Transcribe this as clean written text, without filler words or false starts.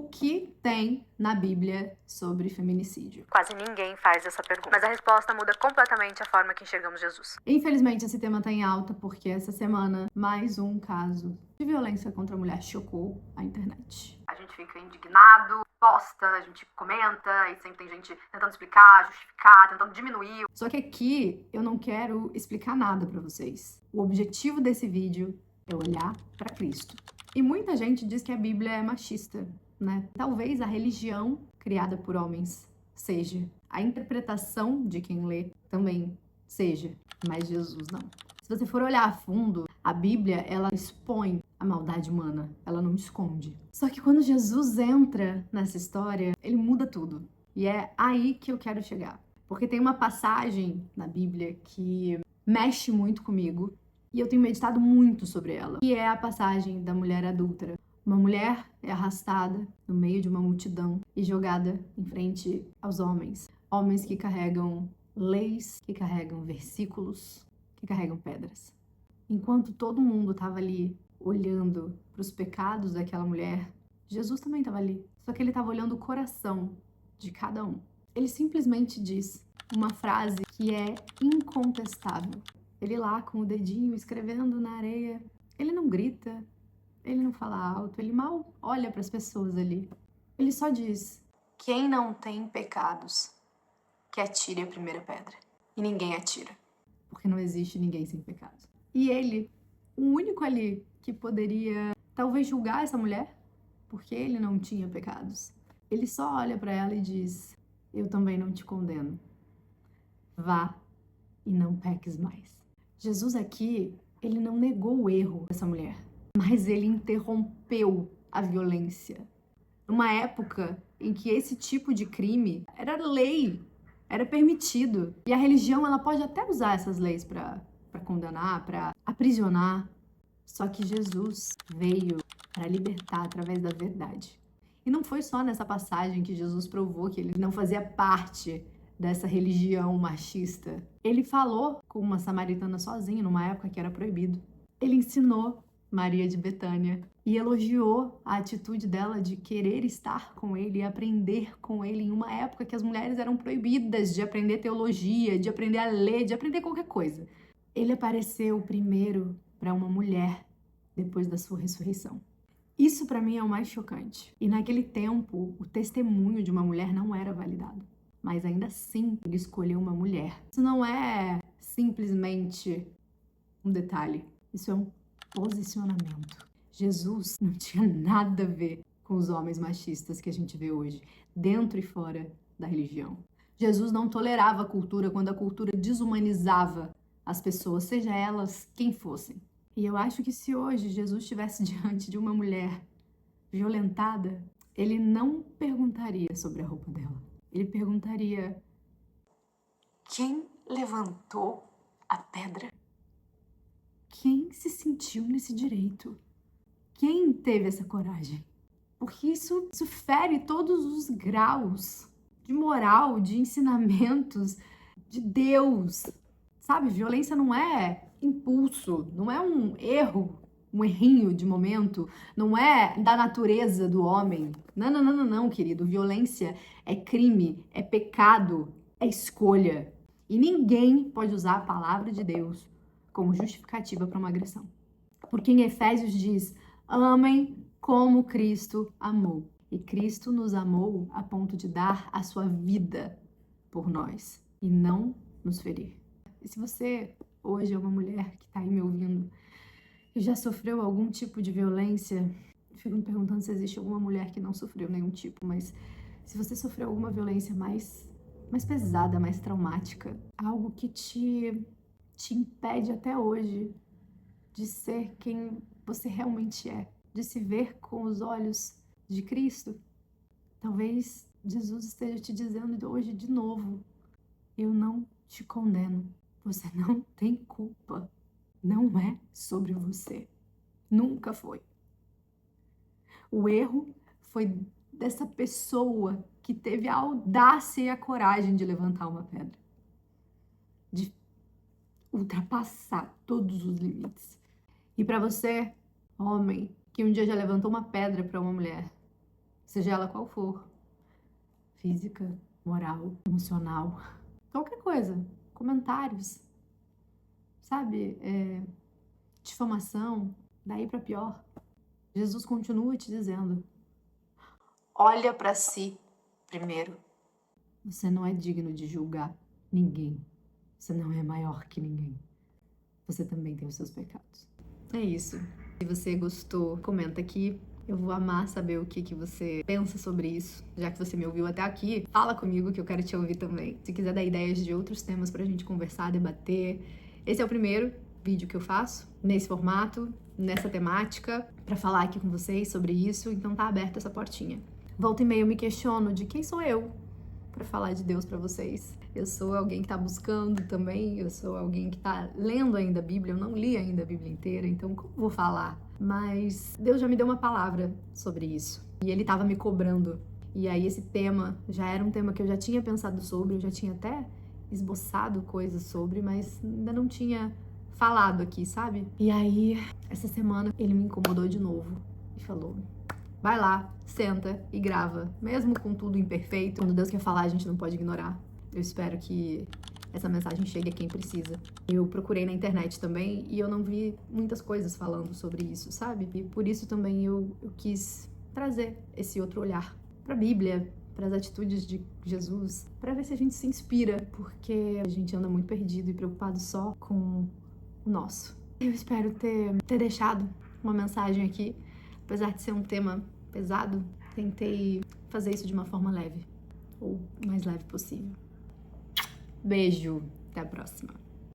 que tem na Bíblia sobre feminicídio? Quase ninguém faz essa pergunta, mas a resposta muda completamente a forma que enxergamos Jesus. Infelizmente, esse tema tá em alta porque essa semana, mais um caso de violência contra a mulher chocou a internet. A gente fica indignado, posta, a gente comenta, e sempre tem gente tentando explicar, justificar, tentando diminuir. Só que aqui eu não quero explicar nada pra vocês. O objetivo desse vídeo é olhar pra Cristo. E muita gente diz que a Bíblia é machista, né? Talvez a religião criada por homens seja. A interpretação de quem lê também seja. Mas Jesus não. Se você for olhar a fundo, a Bíblia, ela expõe a maldade humana. Ela não esconde. Só que quando Jesus entra nessa história, ele muda tudo. E é aí que eu quero chegar. Porque tem uma passagem na Bíblia que mexe muito comigo. E eu tenho meditado muito sobre ela, que é a passagem da mulher adúltera. Uma mulher é arrastada no meio de uma multidão e jogada em frente aos homens. Homens que carregam leis, que carregam versículos, que carregam pedras. Enquanto todo mundo estava ali olhando para os pecados daquela mulher, Jesus também estava ali. Só que ele estava olhando o coração de cada um. Ele simplesmente diz uma frase que é incontestável. Ele lá com o dedinho escrevendo na areia, ele não grita, ele não fala alto, ele mal olha para as pessoas ali. Ele só diz: quem não tem pecados, que atire a primeira pedra. E ninguém atira, porque não existe ninguém sem pecados. E ele, o único ali que poderia talvez julgar essa mulher, porque ele não tinha pecados, ele só olha para ela e diz: eu também não te condeno. Vá e não peques mais. Jesus aqui, ele não negou o erro dessa mulher, mas ele interrompeu a violência. Numa época em que esse tipo de crime era lei, era permitido. E a religião, ela pode até usar essas leis para condenar, para aprisionar. Só que Jesus veio para libertar através da verdade. E não foi só nessa passagem que Jesus provou que ele não fazia parte dessa religião machista. Ele falou com uma samaritana sozinho, numa época que era proibido. Ele ensinou Maria de Betânia e elogiou a atitude dela de querer estar com ele e aprender com ele em uma época que as mulheres eram proibidas de aprender teologia, de aprender a ler, de aprender qualquer coisa. Ele apareceu primeiro para uma mulher depois da sua ressurreição. Isso para mim é o mais chocante. E naquele tempo, o testemunho de uma mulher não era validado. Mas ainda assim, ele escolheu uma mulher. Isso não é simplesmente um detalhe. Isso é um posicionamento. Jesus não tinha nada a ver com os homens machistas que a gente vê hoje, dentro e fora da religião. Jesus não tolerava a cultura quando a cultura desumanizava as pessoas, seja elas quem fossem. E eu acho que se hoje Jesus estivesse diante de uma mulher violentada, ele não perguntaria sobre a roupa dela. Ele perguntaria: quem levantou a pedra? Quem se sentiu nesse direito? Quem teve essa coragem? Porque isso fere todos os graus de moral, de ensinamentos de Deus. Sabe, violência não é impulso, não é um erro, um errinho de momento, não é da natureza do homem. Não, querido. Violência é crime, é pecado, é escolha. E ninguém pode usar a palavra de Deus como justificativa para uma agressão. Porque em Efésios diz: amem como Cristo amou. E Cristo nos amou a ponto de dar a sua vida por nós e não nos ferir. E se você hoje é uma mulher que está aí me ouvindo e já sofreu algum tipo de violência, eu fico me perguntando se existe alguma mulher que não sofreu nenhum tipo, mas se você sofreu alguma violência mais pesada, mais traumática, algo que te impede até hoje de ser quem você realmente é, de se ver com os olhos de Cristo, talvez Jesus esteja te dizendo hoje de novo: eu não te condeno, você não tem culpa, não é sobre você, nunca foi. O erro foi dessa pessoa que teve a audácia e a coragem de levantar uma pedra, de ultrapassar todos os limites. E para você, homem, que um dia já levantou uma pedra para uma mulher, seja ela qual for, física, moral, emocional, qualquer coisa, comentários, sabe, difamação, daí pra pior. Jesus continua te dizendo: olha pra si primeiro. Você não é digno de julgar ninguém. Você não é maior que ninguém. Você também tem os seus pecados. É isso. Se você gostou, comenta aqui. Eu vou amar saber o que você pensa sobre isso. Já que você me ouviu até aqui, fala comigo que eu quero te ouvir também. Se quiser dar ideias de outros temas pra gente conversar, debater. Esse é o primeiro vídeo que eu faço nesse formato, nessa temática, pra falar aqui com vocês sobre isso. Então tá aberta essa portinha. Volta e meia eu me questiono de quem sou eu pra falar de Deus pra vocês. Eu sou alguém que tá buscando também, eu sou alguém que tá lendo ainda a Bíblia, eu não li ainda a Bíblia inteira, então como vou falar? Mas Deus já me deu uma palavra sobre isso, e Ele tava me cobrando. E aí esse tema já era um tema que eu já tinha pensado sobre, eu já tinha até esboçado coisas sobre, mas ainda não tinha falado aqui, sabe? E aí, essa semana, Ele me incomodou de novo e falou: vai lá, senta e grava, mesmo com tudo imperfeito. Quando Deus quer falar, a gente não pode ignorar. Eu espero que essa mensagem chegue a quem precisa. Eu procurei na internet também e eu não vi muitas coisas falando sobre isso, sabe? E por isso também eu quis trazer esse outro olhar pra Bíblia, para as atitudes de Jesus, para ver se a gente se inspira, porque a gente anda muito perdido e preocupado só com o nosso. Eu espero ter deixado uma mensagem aqui. Apesar de ser um tema pesado, tentei fazer isso de uma forma leve, ou mais leve possível. Beijo, até a próxima.